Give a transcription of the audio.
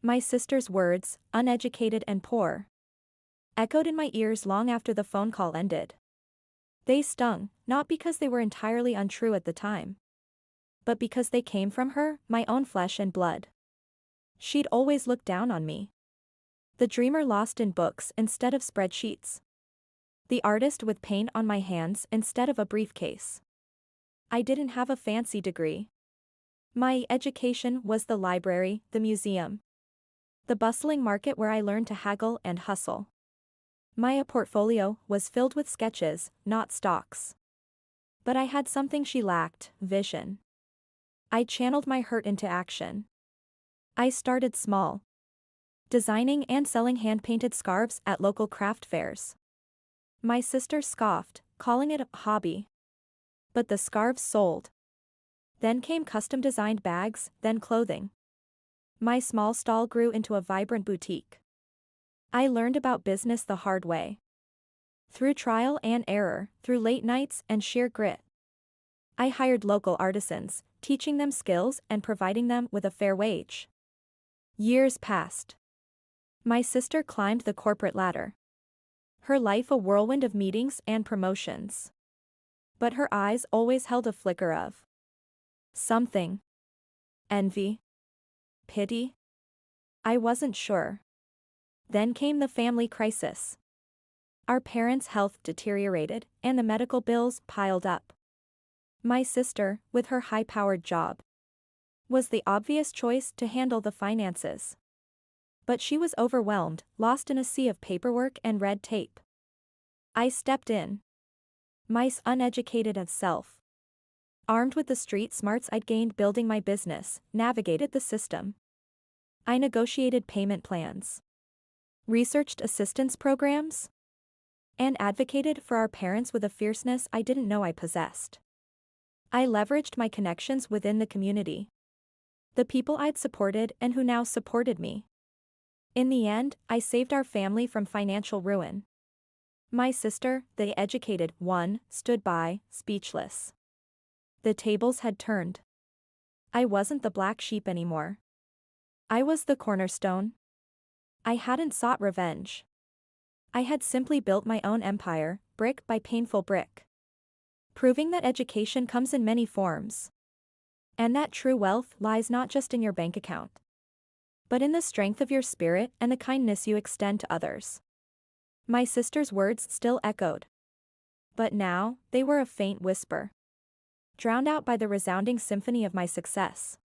My sister's words, uneducated and poor, echoed in my ears long after the phone call ended. They stung, not because they were entirely untrue at the time, but because they came from her, my own flesh and blood. She'd always looked down on me. The dreamer lost in books instead of spreadsheets. The artist with paint on my hands instead of a briefcase. I didn't have a fancy degree. My education was the library, the museum, the bustling market where I learned to haggle and hustle. My portfolio was filled with sketches, not stocks. But I had something she lacked, vision. I channeled my hurt into action. I started small, designing and selling hand-painted scarves at local craft fairs. My sister scoffed, calling it a hobby. But the scarves sold. Then came custom-designed bags, then clothing. My small stall grew into a vibrant boutique. I learned about business the hard way. Through trial and error, through late nights and sheer grit. I hired local artisans, teaching them skills and providing them with a fair wage. Years passed. My sister climbed the corporate ladder. Her life a whirlwind of meetings and promotions. But her eyes always held a flicker of something. Envy? Pity? I wasn't sure. Then came the family crisis. Our parents' health deteriorated, and the medical bills piled up. My sister, with her high-powered job, was the obvious choice to handle the finances. But she was overwhelmed, lost in a sea of paperwork and red tape. I stepped in. My uneducated as self, armed with the street smarts I'd gained building my business, navigated the system. I negotiated payment plans, researched assistance programs, and advocated for our parents with a fierceness I didn't know I possessed. I leveraged my connections within the community, the people I'd supported and who now supported me. In the end, I saved our family from financial ruin. My sister, the educated one, stood by, speechless. The tables had turned. I wasn't the black sheep anymore. I was the cornerstone. I hadn't sought revenge. I had simply built my own empire, brick by painful brick. Proving that education comes in many forms. And that true wealth lies not just in your bank account, but in the strength of your spirit and the kindness you extend to others. My sister's words still echoed. But now, they were a faint whisper, drowned out by the resounding symphony of my success.